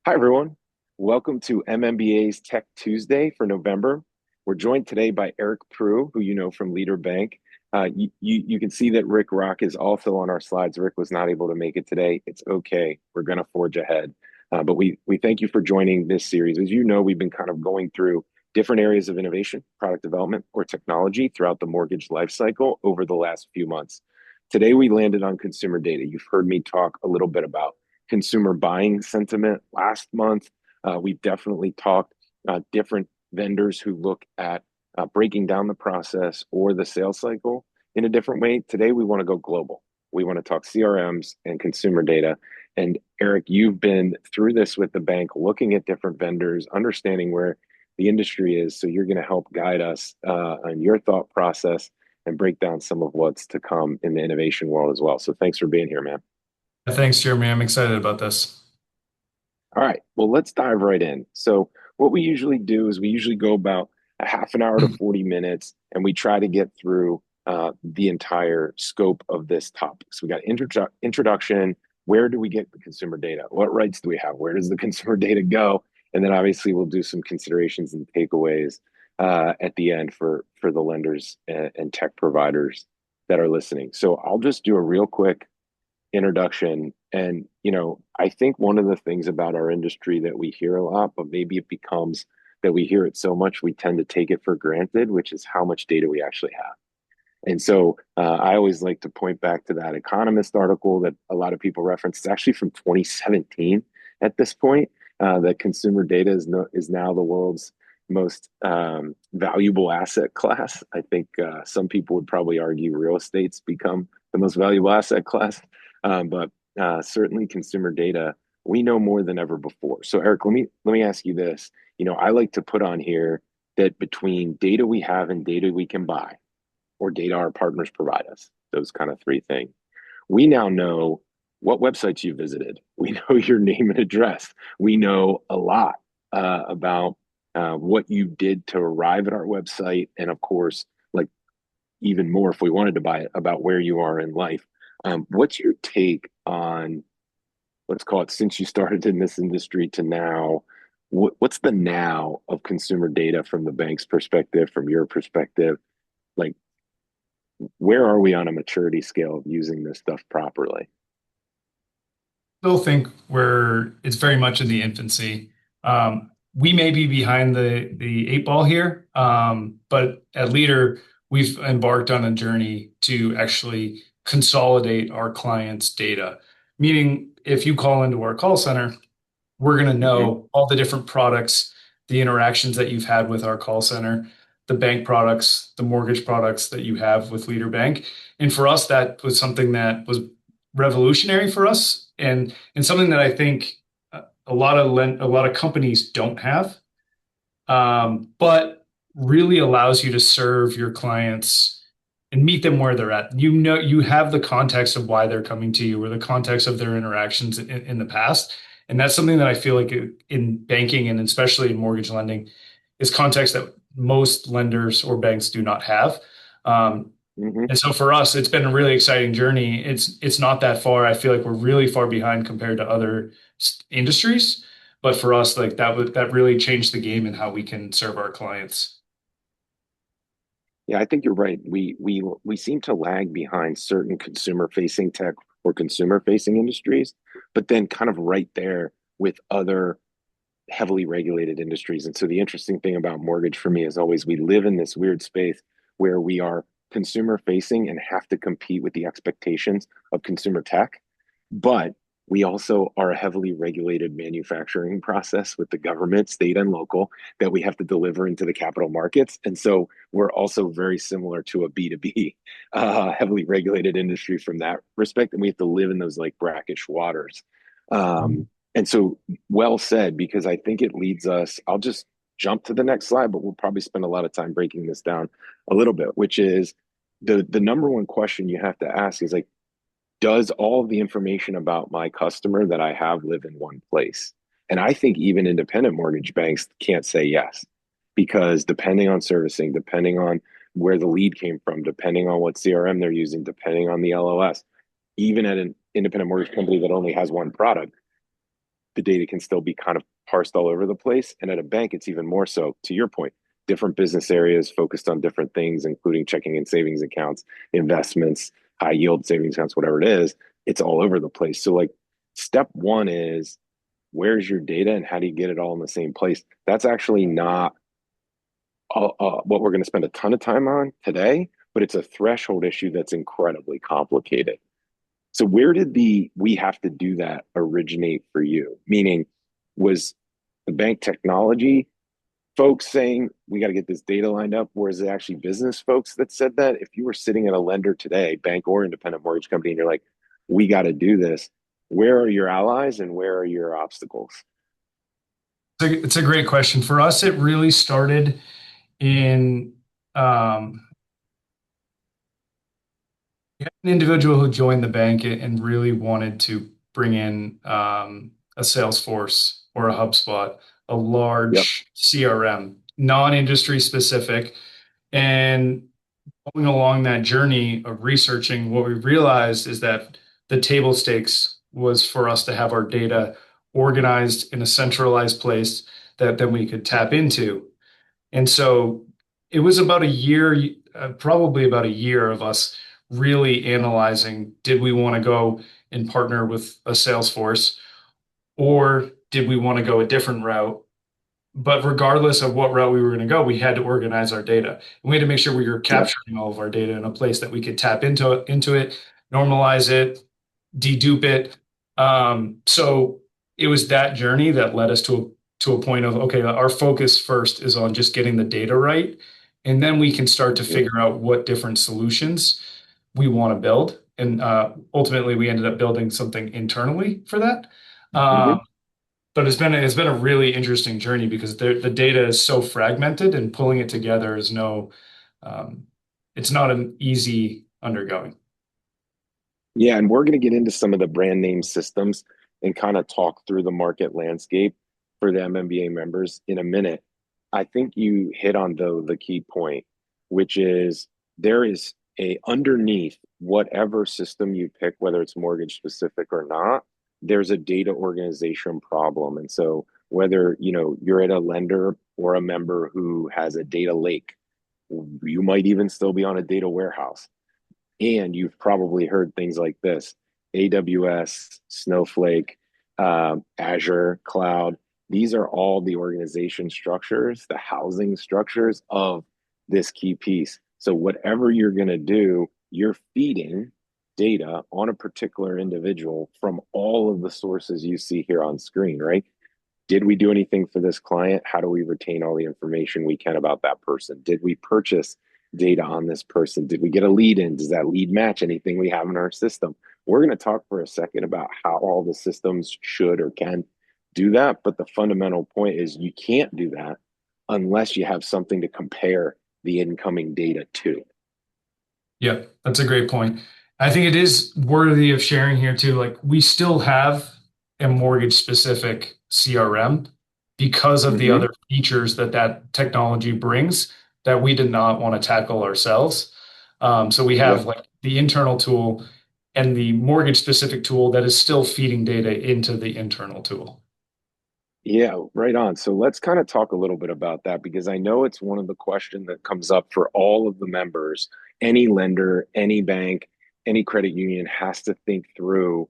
Hi, everyone. Welcome to MMBA's Tech Tuesday for November. We're joined today by Eric Prue, who you know from Leader Bank. You can see that Rick Rock is also on our slides. Rick was not able to make it today. It's okay. We're going to forge ahead. But we thank you for joining this series. As you know, we've been kind of going through different areas of innovation, product development, or technology throughout the mortgage lifecycle over the last few months. Today, we landed on consumer data. You've heard me talk a little bit about consumer buying sentiment last month. We've definitely talked different vendors who look at breaking down the process or the sales cycle in a different way. Today, we want to go global. We want to talk CRMs and consumer data. And Eric, you've been through this with the bank, looking at different vendors, understanding where the industry is. So you're going to help guide us on your thought process and break down some of what's to come in the innovation world as well. So thanks for being here, man. Thanks, Jeremy. I'm excited about this. All right, well, let's dive right in. So, what we usually do is we usually go about a half an hour to 40 minutes, and we try to get through the entire scope of this topic. So, we got introduction. Where do we get the consumer data? What rights do we have? Where does the consumer data go? And then, obviously, we'll do some considerations and takeaways at the end for the lenders and tech providers that are listening. So, I'll just do a real quick introduction. And, I think one of the things about our industry that we hear a lot, but maybe it becomes that we hear it so much, we tend to take it for granted, which is how much data we actually have. And so I always like to point back to that Economist article that a lot of people reference. It's actually from 2017 at this point, that consumer data is now the world's most valuable asset class. I think some people would probably argue real estate's become the most valuable asset class. But certainly consumer data, we know more than ever before. So Eric, let me ask you this. I like to put on here that between data we have and data we can buy, or data our partners provide us, those kind of three things, we now know what websites you visited. We know your name and address. We know a lot about what you did to arrive at our website. And of course, like even more if we wanted to buy it, about where you are in life. What's your take on, let's call it, since you started in this industry to now, what's the now of consumer data from the bank's perspective, from your perspective? Like, where are we on a maturity scale of using this stuff properly? Still think it's very much in the infancy. We may be behind the eight ball here, but at Leader, we've embarked on a journey to actually consolidate our clients' data. Meaning, if you call into our call center, we're going to Hmm. know all the different products, the interactions that you've had with our call center, the bank products, the mortgage products that you have with Leader Bank. And for us, that was something that was revolutionary for us, and something that I think a lot of companies don't have, but really allows you to serve your clients and meet them where they're at. You have the context of why they're coming to you or the context of their interactions in the past. And that's something that I feel like in banking and especially in mortgage lending is context that most lenders or banks do not have. Um, Hmm. and so for us, it's been a really exciting journey. It's not that far. I feel like we're really far behind compared to other industries, but for us, like that really changed the game in how we can serve our clients. Yeah, I think you're right. We seem to lag behind certain consumer facing tech or consumer facing industries, but then kind of right there with other heavily regulated industries. And so the interesting thing about mortgage for me is always we live in this weird space where we are consumer facing and have to compete with the expectations of consumer tech, but we also are a heavily regulated manufacturing process with the government, state and local, that we have to deliver into the capital markets. And so we're also very similar to a B2B, heavily regulated industry from that respect. And we have to live in those like brackish waters. And so, well said, because I think it leads us. I'll just jump to the next slide, but we'll probably spend a lot of time breaking this down a little bit, which is the number one question you have to ask is like, does all of the information about my customer that I have live in one place? And I think even independent mortgage banks can't say yes, because depending on servicing, depending on where the lead came from, depending on what CRM they're using, depending on the LOS, even at an independent mortgage company that only has one product, the data can still be kind of parsed all over the place. And at a bank, it's even more so, to your point, different business areas focused on different things, including checking and savings accounts, investments, high yield savings accounts, whatever it is, it's all over the place. So, like, step one is where's your data and how do you get it all in the same place? That's actually not what we're going to spend a ton of time on today, but it's a threshold issue that's incredibly complicated. So where did the we have to do that originate for you? Meaning, was the bank technology folks saying we got to get this data lined up, or is it actually business folks that said that? If you were sitting at a lender today, bank or independent mortgage company, and you're like, we got to do this, where are your allies and where are your obstacles? It's a great question. For us, it really started in um, an individual who joined the bank and really wanted to bring in a Salesforce or a HubSpot, a Yep. large CRM, non-industry specific. And going along that journey of researching, what we realized is that the table stakes was for us to have our data organized in a centralized place that then we could tap into. And so it was about a year, probably about a year of us really analyzing, did we want to go and partner with a Salesforce or did we want to go a different route? But regardless of what route we were going to go, we had to organize our data. And we had to make sure we were Yep. capturing all of our data in a place that we could tap into it, normalize it, dedupe it. So it was that journey that led us to a point of okay, our focus first is on just getting the data right, and then we can start to Yep. figure out what different solutions we want to build. And ultimately, we ended up building something internally for that. Mm-hmm. But it's been a really interesting journey because the data is so fragmented, and pulling it together is um, it's not an easy undergoing. Yeah, and we're going to get into some of the brand name systems and kind of talk through the market landscape for the MMBA members in a minute. I think you hit on though the key point, which is there is a underneath whatever system you pick, whether it's mortgage specific or not, there's a data organization problem. And so whether you're at a lender or a member who has a data lake, you might even still be on a data warehouse and you've probably heard things like this: AWS, Snowflake, Azure, Cloud. These are all the organization structures, the housing structures of this key piece. So, whatever you're going to do, you're feeding data on a particular individual from all of the sources you see here on screen, right? Did we do anything for this client? How do we retain all the information we can about that person? Did we purchase data on this person? Did we get a lead in? Does that lead match anything we have in our system? We're going to talk for a second about how all the systems should or can do that. But the fundamental point is you can't do that unless you have something to compare the incoming data to. Yep, that's a great point. I think it is worthy of sharing here too. Like we still have a mortgage specific CRM because of the Mm-hmm. other features that that technology brings that we did not want to tackle ourselves. So we have Yep. like the internal tool and the mortgage specific tool that is still feeding data into the internal tool. Yeah, right on. So let's kind of talk a little bit about that because I know it's one of the questions that comes up for all of the members. Any lender, any bank, any credit union has to think through,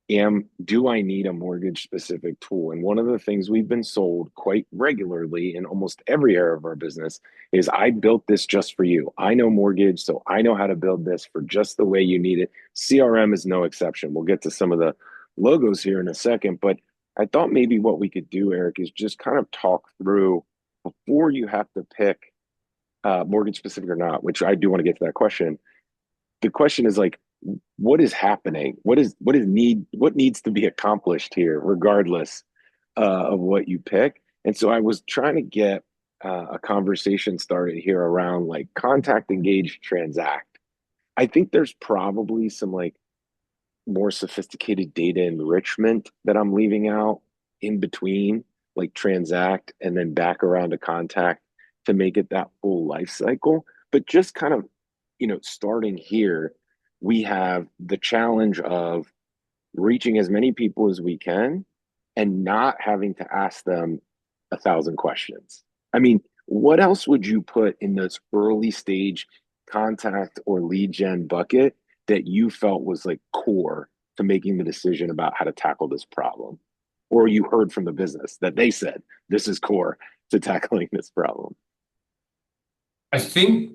do I need a mortgage specific tool? And one of the things we've been sold quite regularly in almost every area of our business is I built this just for you. I know mortgage, so I know how to build this for just the way you need it. CRM is no exception. We'll get to some of the logos here in a second, but I thought maybe what we could do, Eric, is just kind of talk through before you have to pick mortgage specific or not, which I do want to get to that question. The question is like, what is happening? What needs to be accomplished here, regardless of what you pick? And so I was trying to get a conversation started here around like contact, engage, transact. I think there's probably some like more sophisticated data enrichment that I'm leaving out in between, like transact and then back around to contact to make it that full life cycle. But just kind of, starting here, we have the challenge of reaching as many people as we can and not having to ask them 1,000 questions. I mean, what else would you put in this early stage contact or lead gen bucket that you felt was like core to making the decision about how to tackle this problem? Or you heard from the business that they said this is core to tackling this problem? I think,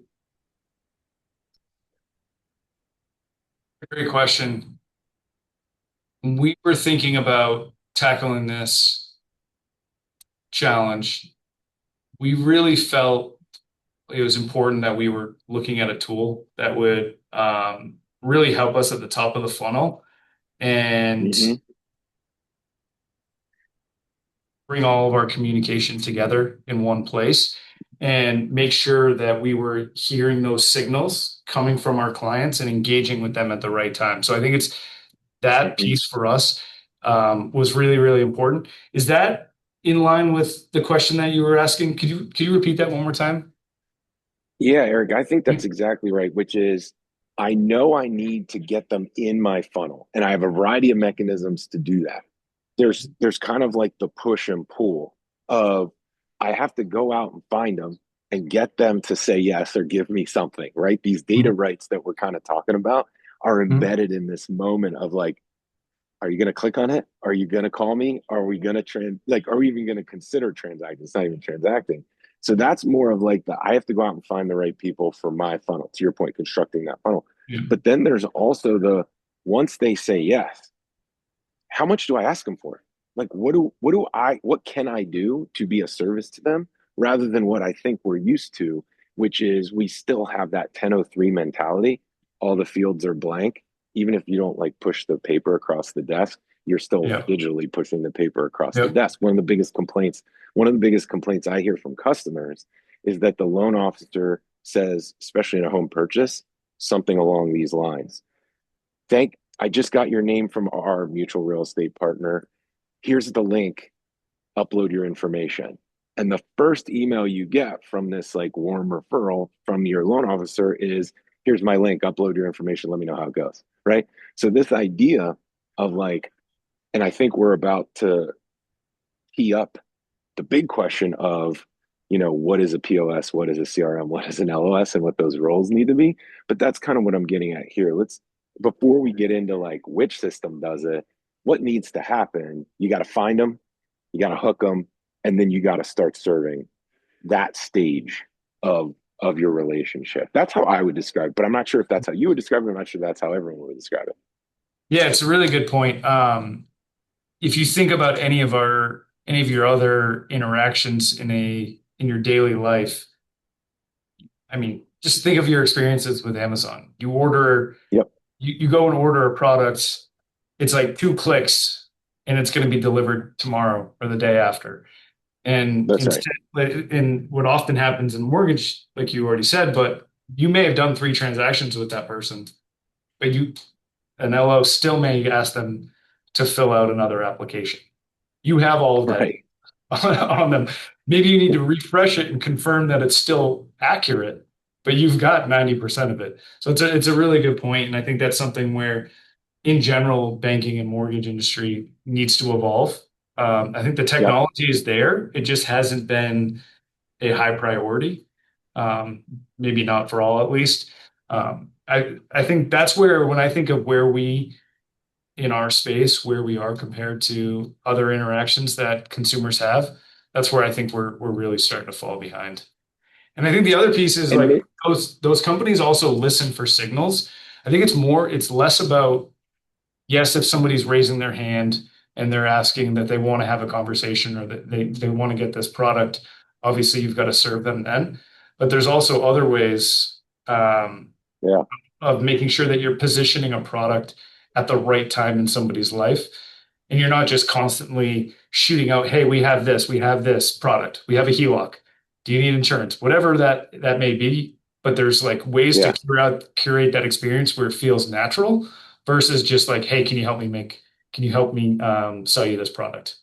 great question. When we were thinking about tackling this challenge, we really felt it was important that we were looking at a tool that would really help us at the top of the funnel and Mm-hmm. bring all of our communication together in one place and make sure that we were hearing those signals coming from our clients and engaging with them at the right time. So I think it's that Mm-hmm. piece for us was really, really important. Is that in line with the question that you were asking? Could you repeat that one more time? Yeah, Eric, I think that's exactly right, which is I know I need to get them in my funnel, and I have a variety of mechanisms to do that. There's kind of like the push and pull of I have to go out and find them and get them to say yes or give me something, right? These data Mhm. rights that we're kind of talking about are Mhm. embedded in this moment of like, are you going to click on it? Are you going to call me? Are we going to are we even going to consider transacting? It's not even transacting. So that's more of like I have to go out and find the right people for my funnel. To your point, constructing that funnel. Yeah. But then there's also once they say yes, how much do I ask them for? Like, what can I do to be a service to them rather than what I think we're used to, which is we still have that 10:03 mentality. All the fields are blank. Even if you don't like push the paper across the desk, you're still Yeah. digitally pushing the paper across the Yep. desk. One of the biggest complaints I hear from customers is that the loan officer says, especially in a home purchase, something along these lines. I just got your name from our mutual real estate partner. Here's the link, upload your information. And the first email you get from this like warm referral from your loan officer is here's my link, upload your information, let me know how it goes. Right. So this idea of like, and I think we're about to tee up the big question of, what is a POS, what is a CRM, what is an LOS, and what those roles need to be. But that's kind of what I'm getting at here. Before we get into like which system does it, what needs to happen, you got to find them, you got to hook them, and then you got to start serving that stage of your relationship. That's how I would describe it, but I'm not sure if that's how you would describe it. I'm not sure that's how everyone would describe it. Yeah, it's a really good point. If you think about any of your other interactions in your daily life, I mean, just think of your experiences with Amazon. Yep, You go and order a product, it's like 2 clicks and it's going to be delivered tomorrow or the day after. And that's right. instead, and what often happens in mortgage, like you already said, but you may have done 3 transactions with that person, but an LO still may ask them to fill out another application. You have all of that Right. on them. Maybe you need to refresh it and confirm that it's still accurate, but you've got 90% of it. So it's a really good point, and I think that's something where, in general, banking and mortgage industry needs to evolve. I think the Yep. technology is there; it just hasn't been a high priority. Maybe not for all, at least. I think that's where when I think of where we in our space where we are compared to other interactions that consumers have, that's where I think we're really starting to fall behind. And I think the other piece is And like those companies also listen for signals. I think it's less about yes, if somebody's raising their hand and they're asking that they want to have a conversation or that they want to get this product, obviously you've got to serve them then. But there's also other ways yeah, of making sure that you're positioning a product at the right time in somebody's life. And you're not just constantly shooting out, hey, we have this product, we have a HELOC. Do you need insurance? Whatever that may be. But there's like ways to yeah. curate that experience where it feels natural versus just like, hey, can you help me sell you this product?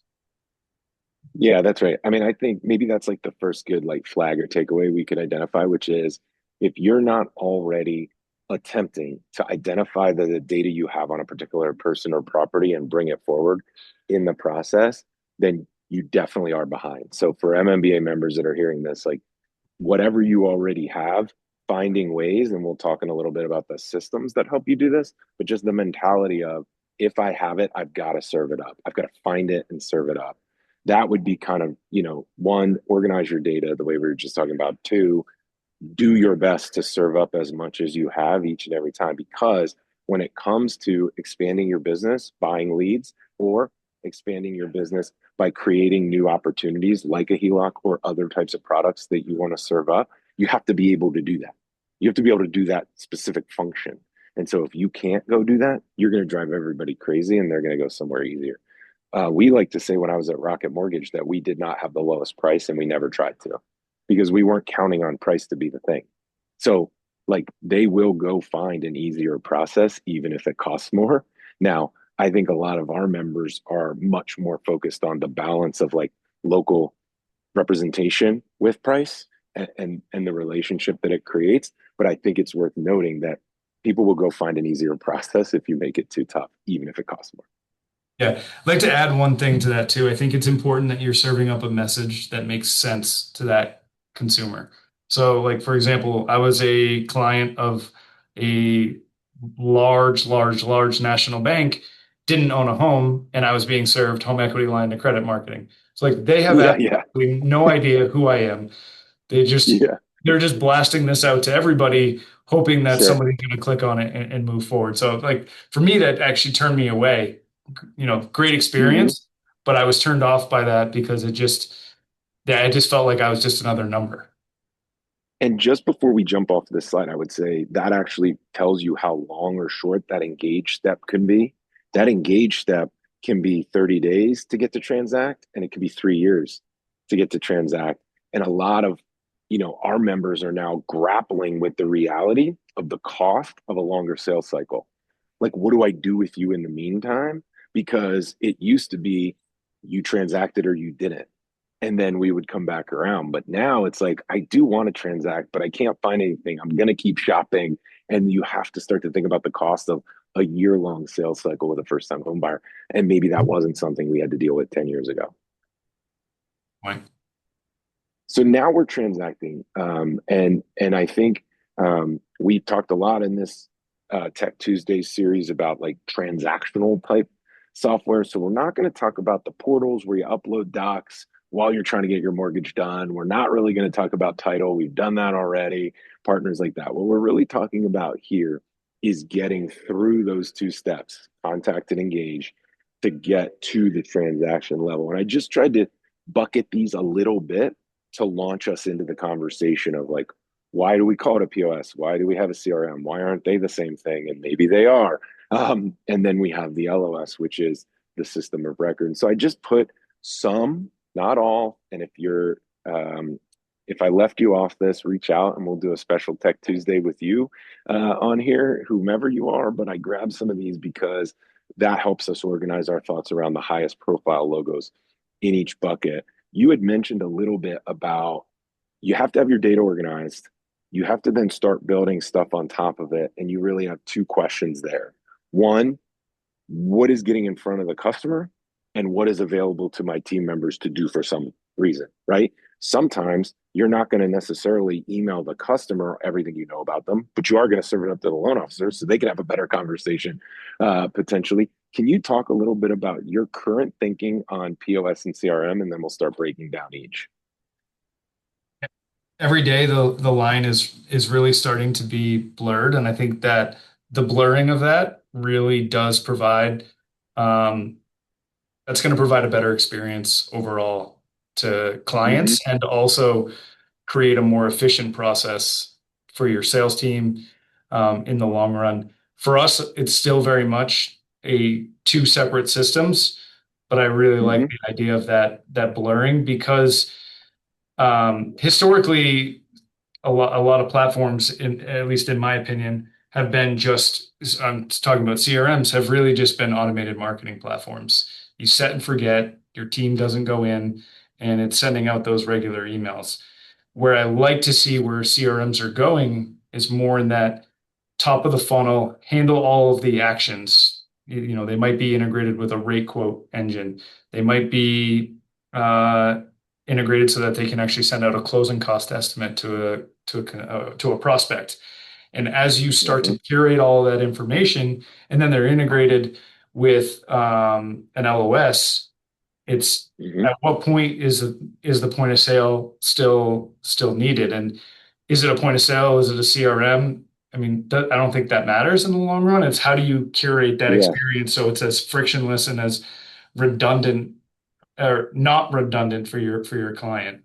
Yeah, that's right. I mean, I think maybe that's like the first good like flag or takeaway we could identify, which is if you're not already attempting to identify the data you have on a particular person or property and bring it forward in the process, then you definitely are behind. So for MMBA members that are hearing this, like whatever you already have, finding ways, and we'll talk in a little bit about the systems that help you do this, but just the mentality of if I have it, I've got to serve it up. I've got to find it and serve it up. That would be kind of, one, organize your data the way we were just talking about. Two, do your best to serve up as much as you have each and every time, because when it comes to expanding your business, buying leads, or expanding your business by creating new opportunities like a HELOC or other types of products that you want to serve up, you have to be able to do that. You have to be able to do that specific function. And so if you can't go do that, you're going to drive everybody crazy and they're going to go somewhere easier. We like to say when I was at Rocket Mortgage that we did not have the lowest price and we never tried to, because we weren't counting on price to be the thing. So, like, they will go find an easier process, even if it costs more. Now, I think a lot of our members are much more focused on the balance of like local representation with price and the relationship that it creates. But I think it's worth noting that people will go find an easier process if you make it too tough, even if it costs more. Yeah, I'd like to add one thing to that too. I think it's important that you're serving up a message that makes sense to that consumer. So, like for example, I was a client of a large national bank, didn't own a home, and I was being served home equity line of credit marketing. So, like they have Yeah, yeah, absolutely no idea who I am. They just yeah, they're just blasting this out to everybody, hoping that sure. somebody's going to click on it and move forward. So, like for me, that actually turned me away. Great Mm-hmm. experience, but I was turned off by that because yeah, it just felt like I was just another number. And just before we jump off this slide, I would say that actually tells you how long or short that engage step can be. That engage step can be 30 days to get to transact, and it can be 3 years to get to transact. And a lot of, our members are now grappling with the reality of the cost of a longer sales cycle. Like, what do I do with you in the meantime? Because it used to be you transacted or you didn't, and then we would come back around. But now it's like, I do want to transact, but I can't find anything. I'm going to keep shopping. And you have to start to think about the cost of a year-long sales cycle with a first-time home buyer. And maybe that wasn't something we had to deal with 10 years ago. Like, So now we're transacting. And I think we talked a lot in this Tech Tuesday series about like transactional type software. So we're not going to talk about the portals where you upload docs while you're trying to get your mortgage done. We're not really going to talk about title. We've done that already, partners like that. What we're really talking about here is getting through those two steps, contact and engage, to get to the transaction level. And I just tried to bucket these a little bit to launch us into the conversation of like, why do we call it a POS? Why do we have a CRM? Why aren't they the same thing? And maybe they are. And then we have the LOS, which is the system of record. So I just put some, not all. And if I left you off this, reach out and we'll do a special Tech Tuesday with you on here, whomever you are. But I grabbed some of these because that helps us organize our thoughts around the highest profile logos in each bucket. You had mentioned a little bit about you have to have your data organized. You have to then start building stuff on top of it. And you really have two questions there. One, what is getting in front of the customer and what is available to my team members to do for some reason, right? Sometimes you're not going to necessarily email the customer everything you know about them, but you are going to serve it up to the loan officer so they can have a better conversation potentially. Can you talk a little bit about your current thinking on POS and CRM, and then we'll start breaking down each? every day the line is really starting to be blurred, and I think that the blurring of that really does provide um, that's going to provide a better experience overall to Mm-hmm. clients and also create a more efficient process for your sales team in the long run. For us, it's still very much a two separate systems, but I really like Mm-hmm. the idea of that blurring because historically, a lot of platforms, at least in my opinion, have been just, I'm talking about CRMs, have really just been automated marketing platforms. You set and forget, your team doesn't go in, and it's sending out those regular emails. Where I like to see where CRMs are going is more in that top of the funnel, handle all of the actions. You know, they might be integrated with a rate quote engine. They might be uh, integrated so that they can actually send out a closing cost estimate to a prospect. And as you start Hmm. to curate all of that information, and then they're integrated with an LOS, it's Hmm. at what point is the point of sale still needed? And is it a point of sale? Is it a CRM? I mean, I don't think that matters in the long run. It's how do you curate that Yeah. experience so it's as frictionless and as redundant or not redundant for your client.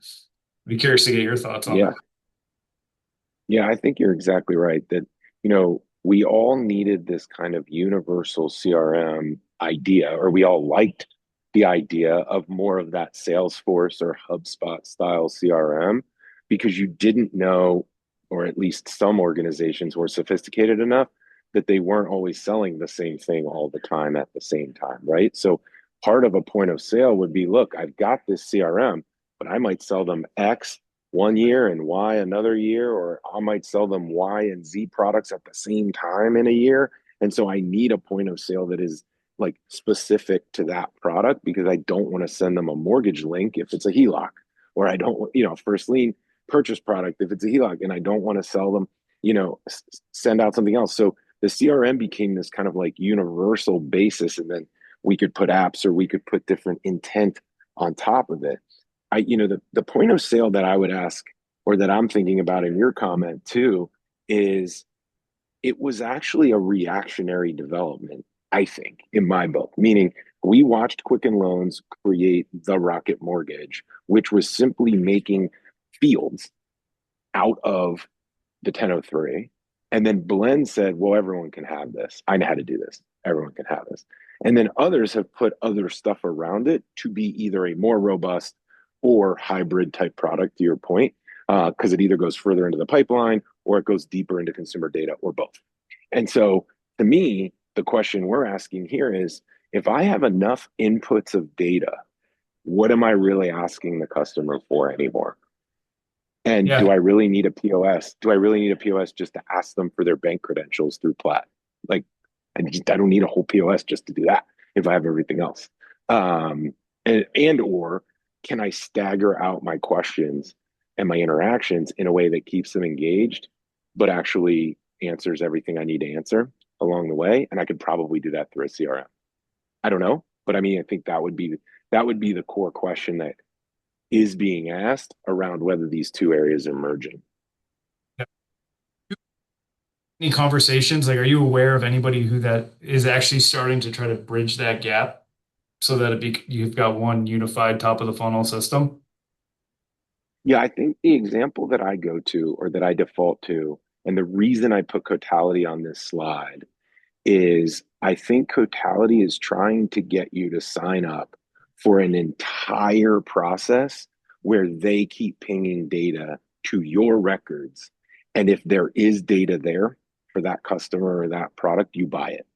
I'd be curious to get your thoughts on that. Yeah. Yeah, I think you're exactly right that, we all needed this kind of universal CRM idea, or we all liked the idea of more of that Salesforce or HubSpot style CRM because you didn't know, or at least some organizations were sophisticated enough that they weren't always selling the same thing all the time at the same time, right? So part of a point of sale would be, look, I've got this CRM, but I might sell them X one year and Y another year, or I might sell them Y and Z products at the same time in a year. And so I need a point of sale that is like specific to that product because I don't want to send them a mortgage link if it's a HELOC, or I don't, first lien purchase product if it's a HELOC, and I don't want to sell them, send out something else. So the CRM became this kind of like universal basis, and then we could put apps or we could put different intent on top of it. The point of sale that I would ask, or that I'm thinking about in your comment too, is it was actually a reactionary development, I think, in my book, meaning we watched Quicken Loans create the Rocket Mortgage, which was simply making fields out of the 1003. And then Blend said, well, everyone can have this. I know how to do this. Everyone can have this. And then others have put other stuff around it to be either a more robust or hybrid type product, to your point, because it either goes further into the pipeline or it goes deeper into consumer data or both. And so to me, the question we're asking here is if I have enough inputs of data, what am I really asking the customer for anymore? And do Yeah. I really need a POS? Do I really need a POS just to ask them for their bank credentials through Plaid? Like, I don't need a whole POS just to do that if I have everything else. And or can I stagger out my questions and my interactions in a way that keeps them engaged, but actually answers everything I need to answer along the way? And I could probably do that through a CRM. I don't know, but I mean, I think that would be the core question that is being asked around whether these two areas are merging. Any conversations? Like, are you aware of anybody who that is actually starting to try to bridge that gap so that you've got one unified top of the funnel system? Yeah, I think the example that I go to or that I default to, and the reason I put Cotality on this slide is I think Cotality is trying to get you to sign up for an entire process where they keep pinging data to your records. And if there is data there for that customer or that product, you buy it.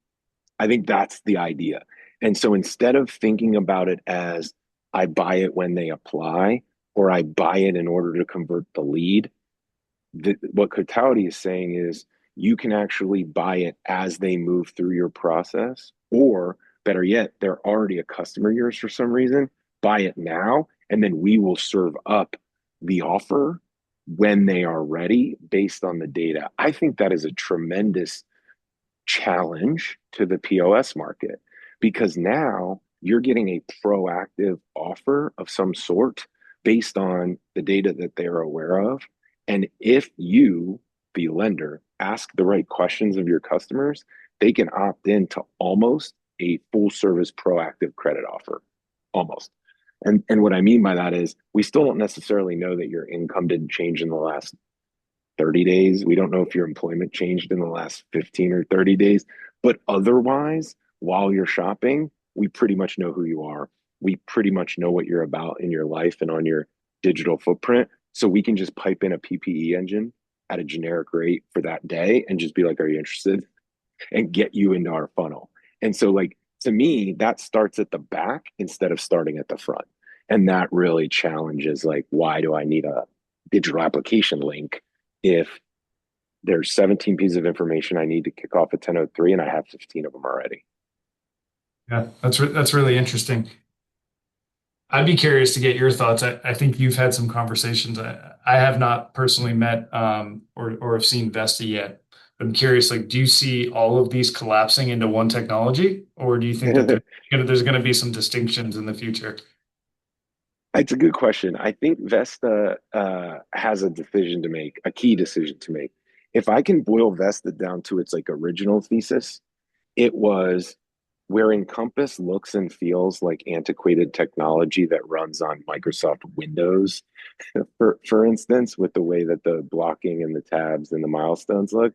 I think that's the idea. And so instead of thinking about it as I buy it when they apply or I buy it in order to convert the lead, what Cotality is saying is you can actually buy it as they move through your process, or better yet, they're already a customer of yours for some reason. Buy it now, and then we will serve up the offer when they are ready based on the data. I think that is a tremendous challenge to the POS market because now you're getting a proactive offer of some sort based on the data that they're aware of. And if you, the lender, ask the right questions of your customers, they can opt in to almost a full service proactive credit offer. Almost. And what I mean by that is we still don't necessarily know that your income didn't change in the last 30 days. We don't know if your employment changed in the last 15 or 30 days. But otherwise, while you're shopping, we pretty much know who you are. We pretty much know what you're about in your life and on your digital footprint. So we can just pipe in a PPE engine at a generic rate for that day and just be like, are you interested? And get you into our funnel. And so, like, to me, that starts at the back instead of starting at the front. And that really challenges, like, why do I need a digital application link if There's 17 pieces of information I need to kick off at 10:03, and I have 15 of them already. Yeah, that's really interesting. I'd be curious to get your thoughts. I think you've had some conversations. I have not personally met or have seen Vesta yet. But I'm curious, like, do you see all of these collapsing into one technology, or do you think that there's going to be some distinctions in the future? It's a good question. I think Vesta has a decision to make, a key decision to make. If I can boil Vesta down to its like original thesis, it was where Encompass looks and feels like antiquated technology that runs on Microsoft Windows, for instance, with the way that the blocking and the tabs and the milestones look.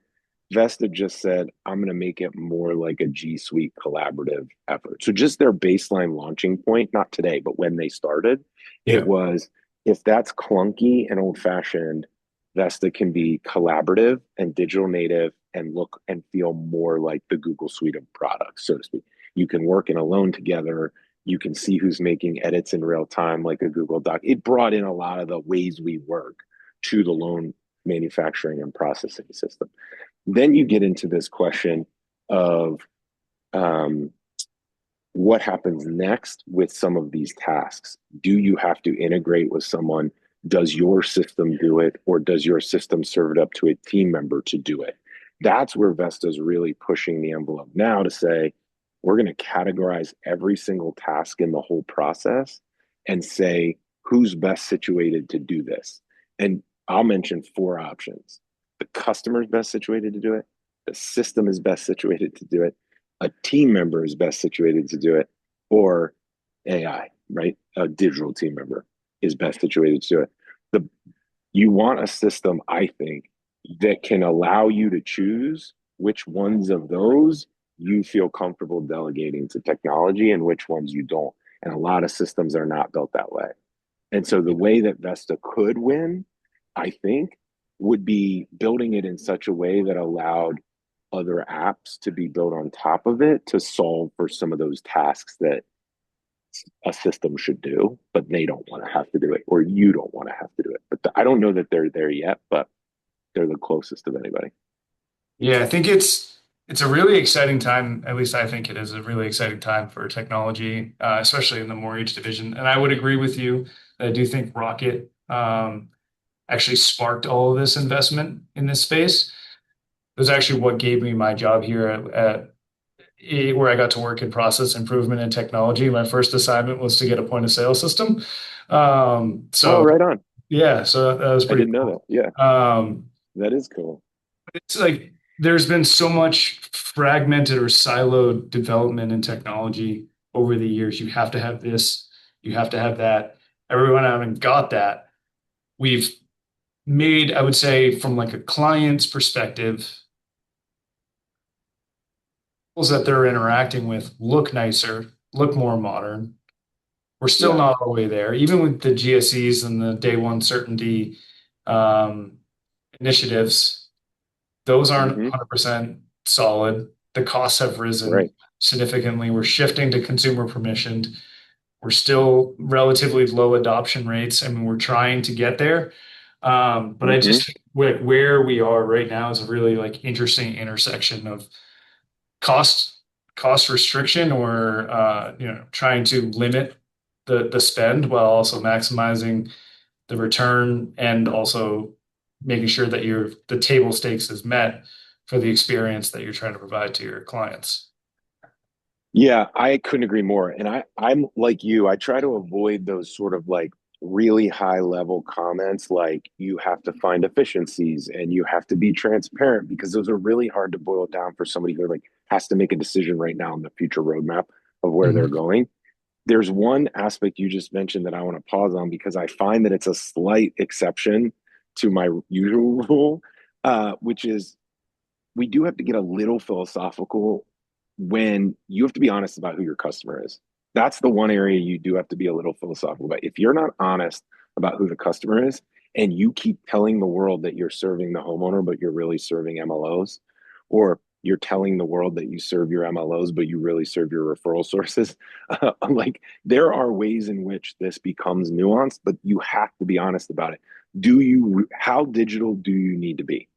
Vesta just said, I'm going to make it more like a G Suite collaborative effort. So just their baseline launching point, not today, but when they started, it Yeah. was if that's clunky and old fashioned, Vesta can be collaborative and digital native and look and feel more like the Google suite of products, so to speak. You can work in a loan together. You can see who's making edits in real time, like a Google Doc. It brought in a lot of the ways we work to the loan manufacturing and processing system. Then you get into this question of um, what happens next with some of these tasks. Do you have to integrate with someone? Does your system do it, or does your system serve it up to a team member to do it? That's where Vesta's really pushing the envelope now to say, we're going to categorize every single task in the whole process and say, who's best situated to do this? And I'll mention four options. The customer is best situated to do it. The system is best situated to do it. A team member is best situated to do it, or AI, right? A digital team member is best situated to do it. The You want a system, I think, that can allow you to choose which ones of those you feel comfortable delegating to technology and which ones you don't. And a lot of systems are not built that way. And so the way that Vesta could win, I think, would be building it in such a way that allowed other apps to be built on top of it to solve for some of those tasks that a system should do, but they don't want to have to do it, or you don't want to have to do it. I don't know that they're there yet, but they're the closest of anybody. Yeah, I think it's a really exciting time. At least I think it is a really exciting time for technology, especially in the mortgage division. And I would agree with you. I do think Rocket actually sparked all of this investment in this space. It was actually what gave me my job here where I got to work in process improvement and technology. My first assignment was to get a point of sale system. Oh, So right on. yeah, so that was I pretty didn't know that. cool. Yeah, Um, that is cool. it's like there's been so much fragmented or siloed development in technology over the years. You have to have this, you have to have that. Everyone haven't got that. We've made, I would say, from like a client's perspective, that they're interacting with look nicer, look more modern. We're still Yeah. not all the way there, even with the GSEs and the day one certainty um, initiatives. Those aren't Mm-hmm. 100% solid. The costs have risen Right. significantly. We're shifting to consumer permissioned. We're still relatively low adoption rates. I mean, we're trying to get there. But I Mm-hmm. just think where we are right now is a really like interesting intersection of cost cost restriction or trying to limit the spend while also maximizing the return and also making sure that the table stakes is met for the experience that you're trying to provide to your clients. Yeah, I couldn't agree more. And I'm like you, I try to avoid those sort of like really high level comments like you have to find efficiencies and you have to be transparent because those are really hard to boil down for somebody who like has to make a decision right now on the future roadmap of where they're Mhm. going. There's one aspect you just mentioned that I want to pause on because I find that it's a slight exception to my usual rule, which is we do have to get a little philosophical when you have to be honest about who your customer is. That's the one area you do have to be a little philosophical about. If you're not honest about who the customer is and you keep telling the world that you're serving the homeowner, but you're really serving MLOs, or you're telling the world that you serve your MLOs, but you really serve your referral sources. Like there are ways in which this becomes nuanced, but you have to be honest about it. How digital do you need to be?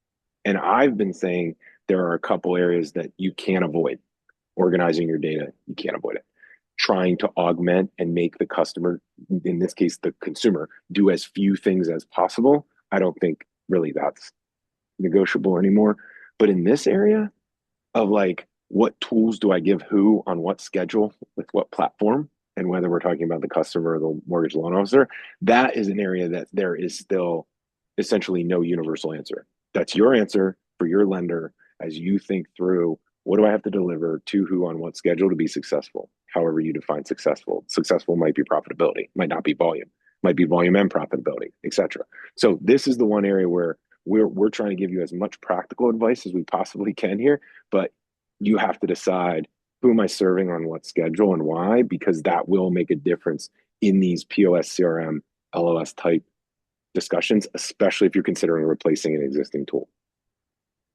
And I've been saying there are a couple areas that you can't avoid. Organizing your data, you can't avoid it. Trying to augment and make the customer, in this case, the consumer, do as few things as possible. I don't think really that's negotiable anymore. But in this area of like, what tools do I give who on what schedule with what platform, and whether we're talking about the customer or the mortgage loan officer, that is an area that there is still essentially no universal answer. That's your answer for your lender as you think through what do I have to deliver to who on what schedule to be successful, however you define successful. Successful might be profitability, might not be volume, might be volume and profitability, etc. So this is the one area where we're trying to give you as much practical advice as we possibly can here, but you have to decide who am I serving on what schedule and why, because that will make a difference in these POS, CRM, LOS type discussions, especially if you're considering replacing an existing tool.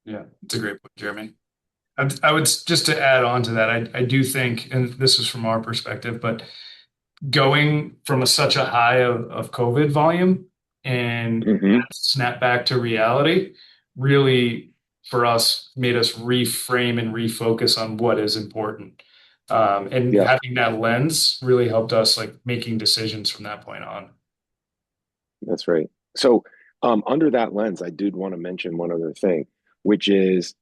Yeah, it's a great point, Jeremy. I would just to add on to that, I do think, and this is from our perspective, but going from such a high of COVID volume and Mm-hmm. snap back to reality really for us made us reframe and refocus on what is important. And Yeah, having that lens really helped us like making decisions from that point on. that's right. So, under that lens, I did want to mention one other thing, which is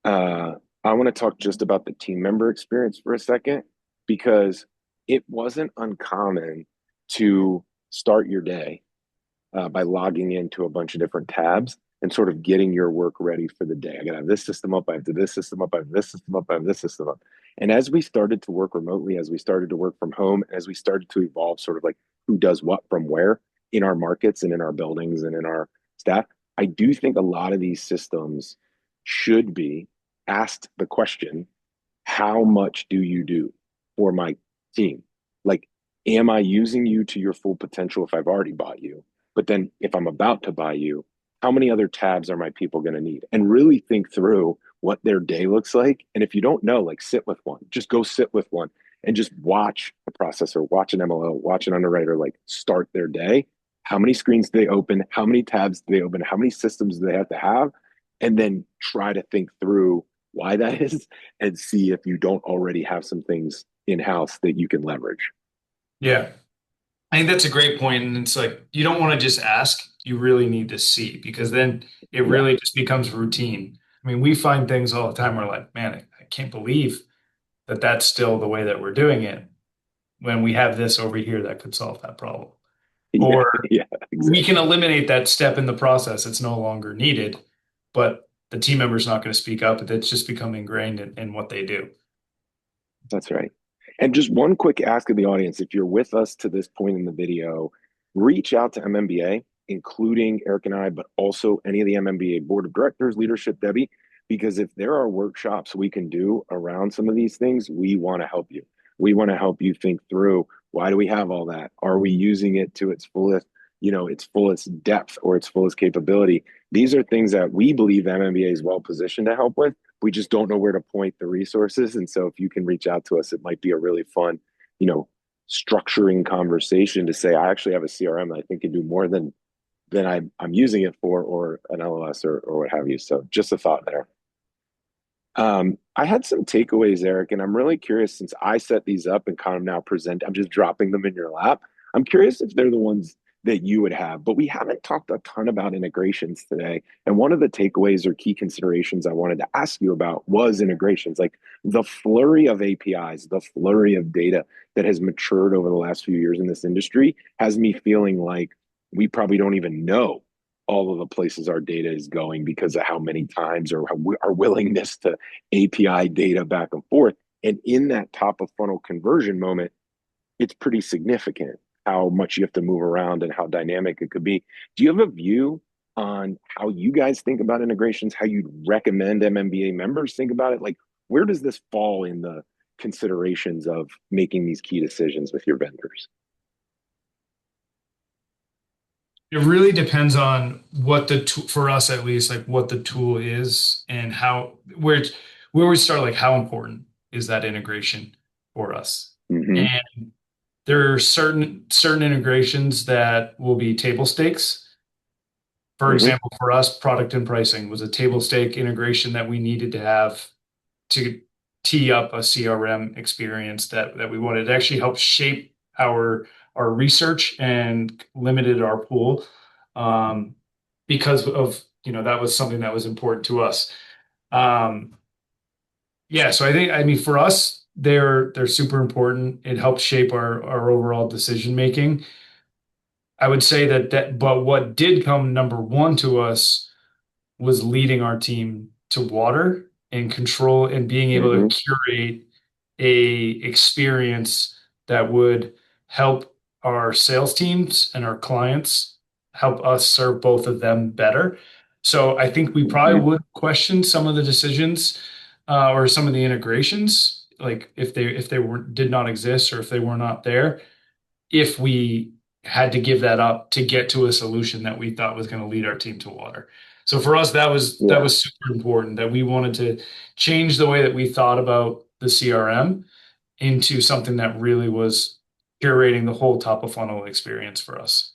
uh, I want to talk just about the team member experience for a second, because it wasn't uncommon to start your day by logging into a bunch of different tabs and sort of getting your work ready for the day. I got to have this system up, I have to this system up, I have this system up, I have this system up. And as we started to work remotely, as we started to work from home, as we started to evolve sort of like who does what from where in our markets and in our buildings and in our staff, I do think a lot of these systems should be asked the question, how much do you do for my team? Like, am I using you to your full potential if I've already bought you? But then if I'm about to buy you, how many other tabs are my people going to need? And really think through what their day looks like. And if you don't know, like sit with one, just go sit with one and just watch a processor, watch an MLO, watch an underwriter, like start their day. How many screens do they open? How many tabs do they open? How many systems do they have to have? And then try to think through why that is and see if you don't already have some things in house that you can leverage. Yeah. I think that's a great point. And it's like you don't want to just ask, you really need to see because then it Yeah. really just becomes routine. I mean, we find things all the time where like, man, I can't believe that that's still the way that we're doing it when we have this over here that could solve that problem. Yeah. Or Yeah. we can Exactly. eliminate that step in the process. It's no longer needed, but the team member's not going to speak up. It's just become ingrained in what they do. That's right. And just one quick ask of the audience, if you're with us to this point in the video, reach out to MMBA, including Eric and I, but also any of the MMBA board of directors, leadership, Debbie, because if there are workshops we can do around some of these things, we want to help you. We want to help you think through, why do we have all that? Are we using it to its fullest, its fullest depth or its fullest capability? These are things that we believe MMBA is well positioned to help with. We just don't know where to point the resources. And so if you can reach out to us, it might be a really fun, you know, structuring conversation to say, I actually have a CRM that I think can do more than I'm using it for, or an LOS or what have you. So just a thought there. I had some takeaways, Eric, and I'm really curious since I set these up and kind of now present, I'm just dropping them in your lap. I'm curious if they're the ones that you would have, but we haven't talked a ton about integrations today. And one of the takeaways or key considerations I wanted to ask you about was integrations, like the flurry of APIs, the flurry of data that has matured over the last few years in this industry has me feeling like we probably don't even know all of the places our data is going because of how many times or our willingness to API data back and forth. And in that top of funnel conversion moment, it's pretty significant how much you have to move around and how dynamic it could be. Do you have a view on how you guys think about integrations, how you'd recommend MMBA members think about it? Like, where does this fall in the considerations of making these key decisions with your vendors? It really depends on what the tool, for us at least, like what the tool is and how where we start, like how important is that integration for us. Mm-hmm. And there are certain integrations that will be table stakes For Hmm. example, for us, product and pricing was a table stake integration that we needed to have to tee up a CRM experience that we wanted. It actually helped shape our research and limited our pool, um, because of, that was something that was important to us. Um, yeah, so I mean, for us, they're super important. It helps shape our overall decision making. I would say but what did come number one to us was leading our team to water and control and being able to Hmm. curate a experience that would help our sales teams and our clients help us serve both of them better. So I think we probably Hmm. would question some of the decisions, or some of the integrations, like if they did not exist or if they were not there, if we had to give that up to get to a solution that we thought was going to lead our team to water. So for us, that Yeah. was super important, that we wanted to change the way that we thought about the CRM into something that really was curating the whole top of funnel experience for us.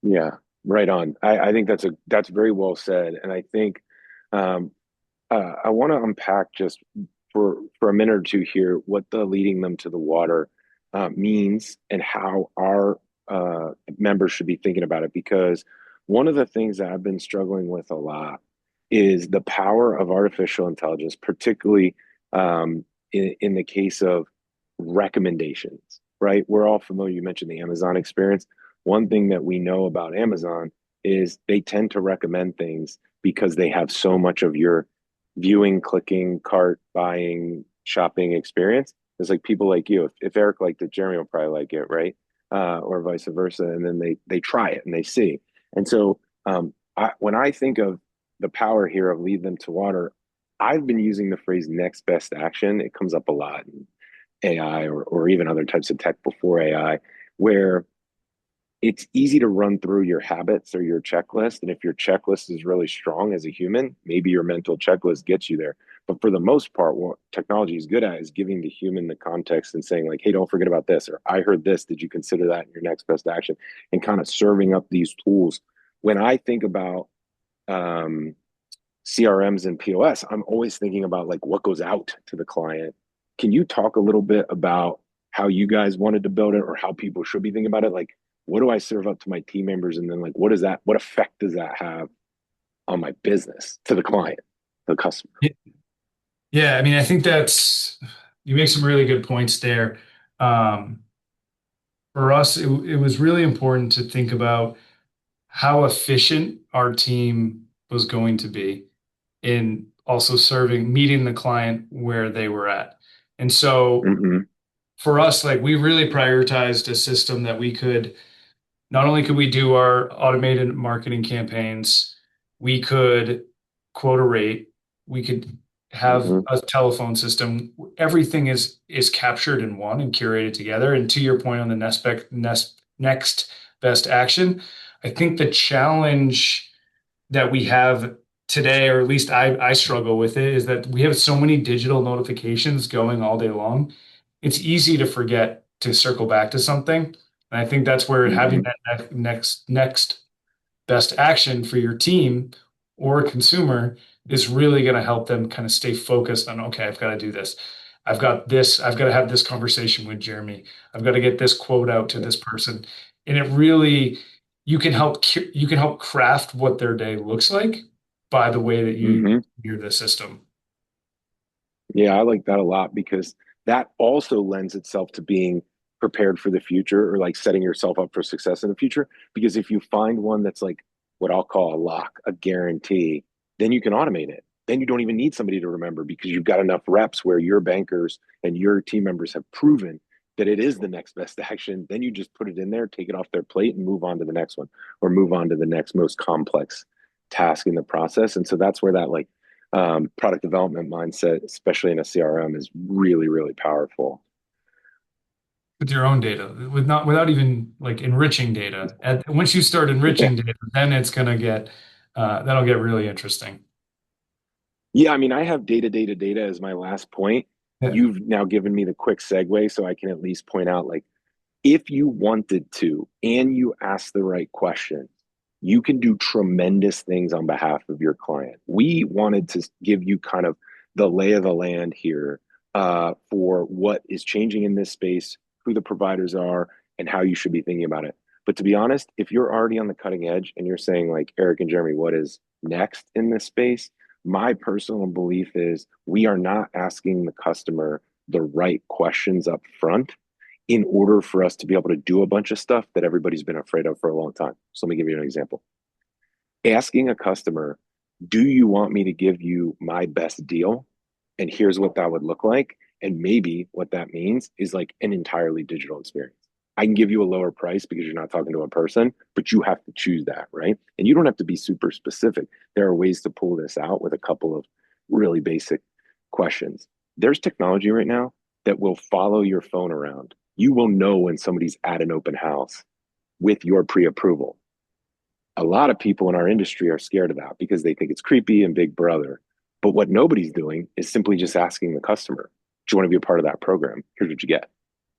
Yeah. Right on. I think that's very well said. And I think um, I want to unpack just for a minute or two here what the leading them to the water means and how our members should be thinking about it. Because one of the things that I've been struggling with a lot is the power of artificial intelligence, particularly in the case of recommendations, right? We're all familiar. You mentioned the Amazon experience. One thing that we know about Amazon is they tend to recommend things because they have so much of your viewing, clicking, cart, buying, shopping experience. It's like people like you. If Eric liked it, Jeremy will probably like it, right? Or vice versa. And then they try it and they see. And so when I think of the power here of lead them to water, I've been using the phrase next best action. It comes up a lot in AI or even other types of tech before AI, where it's easy to run through your habits or your checklist. And if your checklist is really strong as a human, maybe your mental checklist gets you there. But for the most part, what technology is good at is giving the human the context and saying, like, hey, don't forget about this, or I heard this. Did you consider that in your next best action? And kind of serving up these tools. When I think about um, CRMs and POS, I'm always thinking about like what goes out to the client. Can you talk a little bit about how you guys wanted to build it or how people should be thinking about it? Like, what do I serve up to my team members? And then like, what effect does that have on my business to the client, the customer? Yeah, I mean, I think you make some really good points there. Um, for us, it was really important to think about how efficient our team was going to be in also meeting the client where they were at. And so Mm-hmm. for us, like, we really prioritized a system that we could not only could we do our automated marketing campaigns, we could quote a rate, we could have Mm-hmm. a telephone system. Everything is captured in one and curated together. And to your point on the next best action, I think the challenge that we have today, or at least I struggle with it, is that we have so many digital notifications going all day long. It's easy to forget to circle back to something. And I think that's where having Mm-hmm. that next best action for your team or consumer is really going to help them kind of stay focused on, okay, I've got to do this. I've got this, I've got to have this conversation with Jeremy. I've got to get this quote out to this person. And it really, you can help craft what their day looks like by the way that you Mm-hmm. hear the system. Yeah, I like that a lot because that also lends itself to being prepared for the future or like setting yourself up for success in the future. Because if you find one that's like what I'll call a lock, a guarantee, then you can automate it. Then you don't even need somebody to remember because you've got enough reps where your bankers and your team members have proven that it is the next best action. Then you just put it in there, take it off their plate, and move on to the next one or move on to the next most complex task in the process. And so that's where that like product development mindset, especially in a CRM, is really, really powerful. With your own data, without even like enriching data. Once you start Yeah. enriching data, then it's gonna get that'll get really interesting. Yeah. I mean, I have data as my last point. Yeah. You've now given me the quick segue so I can at least point out like, if you wanted to and you ask the right question, you can do tremendous things on behalf of your client. We wanted to give you kind of the lay of the land here for what is changing in this space, who the providers are, and how you should be thinking about it. But to be honest, if you're already on the cutting edge and you're saying, like, Eric and Jeremy, what is next in this space? My personal belief is we are not asking the customer the right questions up front in order for us to be able to do a bunch of stuff that everybody's been afraid of for a long time. So let me give you an example. Asking a customer, do you want me to give you my best deal? And here's what that would look like. And maybe what that means is like an entirely digital experience. I can give you a lower price because you're not talking to a person, but you have to choose that, right? And you don't have to be super specific. There are ways to pull this out with a couple of really basic questions. There's technology right now that will follow your phone around. You will know when somebody's at an open house with your pre-approval. A lot of people in our industry are scared of that because they think it's creepy and big brother. But what nobody's doing is simply just asking the customer, do you want to be a part of that program? Here's what you get,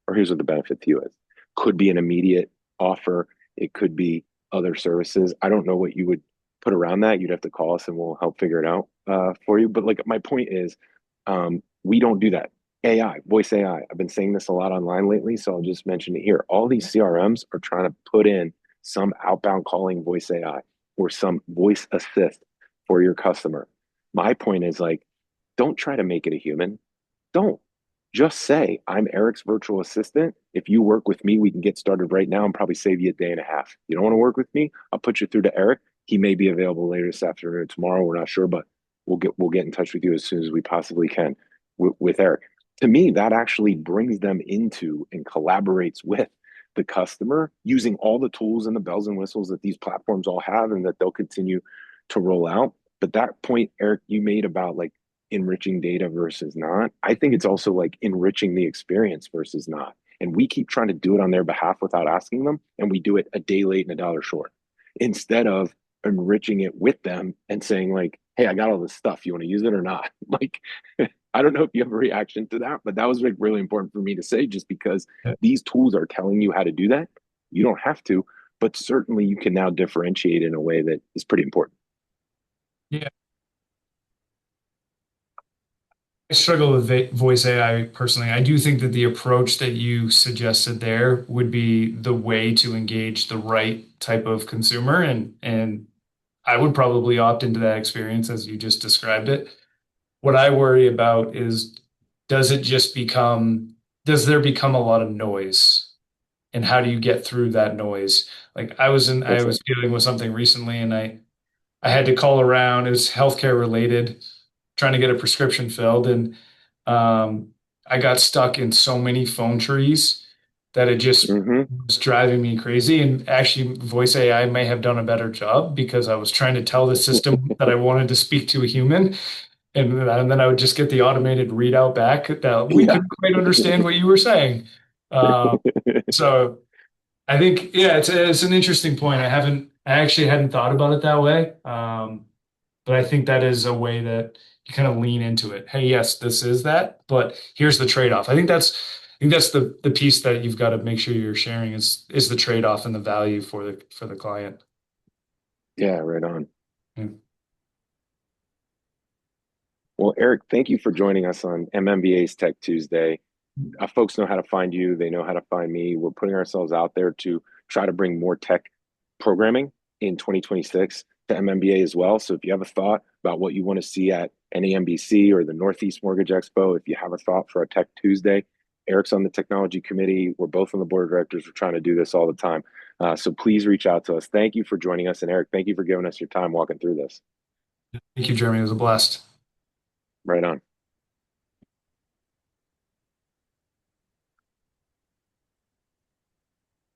or here's what the benefit to you is. Could be an immediate offer. It could be other services. I don't know what you would put around that. You'd have to call us and we'll help figure it out for you. But like my point is, we don't do that. AI, voice AI. I've been saying this a lot online lately, so I'll just mention it here. All these CRMs are trying to put in some outbound calling voice AI or some voice assist for your customer. My point is like, don't try to make it a human. Don't. Just say, I'm Eric's virtual assistant. If you work with me, we can get started right now and probably save you a day and a half. You don't want to work with me? I'll put you through to Eric. He may be available later this afternoon or tomorrow. We're not sure, but we'll get in touch with you as soon as we possibly can with Eric. To me, that actually brings them into and collaborates with the customer using all the tools and the bells and whistles that these platforms all have and that they'll continue to roll out. But that point, Eric, you made about like enriching data versus not, I think it's also like enriching the experience versus not. And we keep trying to do it on their behalf without asking them, and we do it a day late and a dollar short instead of enriching it with them and saying like, hey, I got all this stuff, you want to use it or not? Like, I don't know if you have a reaction to that, but that was like really important for me to say just because these tools are telling you how to do that. You don't have to, but certainly you can now differentiate in a way that is pretty important. Yeah. I struggle with voice AI personally. I do think that the approach that you suggested there would be the way to engage the right type of consumer, and I would probably opt into that experience as you just described it. What I worry about is does it just become does there become a lot of noise? And how do you get through that noise? Like I That's was it. dealing with something recently and I had to call around. It was healthcare related, trying to get a prescription filled, and um, I got stuck in so many phone trees that it just Mm-hmm. was driving me crazy. And actually, voice AI may have done a better job because I was trying to tell the system that I wanted to speak to a human, and then I would just get the automated readout back that we Yeah. couldn't quite understand what you were saying. Um, so. I think, yeah, it's an interesting point. I actually hadn't thought about it that way. But I think that is a way that you kind of lean into it. Hey, yes, this is that, but here's the trade-off. I think that's the piece that you've got to make sure you're sharing is the trade-off and the value for the client. Yeah, right on. Yeah. Well, Eric, thank you for joining us on MMBA's Tech Tuesday. Folks know how to find you. They know how to find me. We're putting ourselves out there to try to bring more tech programming in 2026 to MMBA as well. So if you have a thought about what you want to see at NAMBC or the Northeast Mortgage Expo, if you have a thought for a Tech Tuesday, Eric's on the technology committee. We're both on the board of directors. We're trying to do this all the time. So please reach out to us. Thank you for joining us. And Eric, thank you for giving us your time walking through this. Thank you, Jeremy. It was a blast. Right on.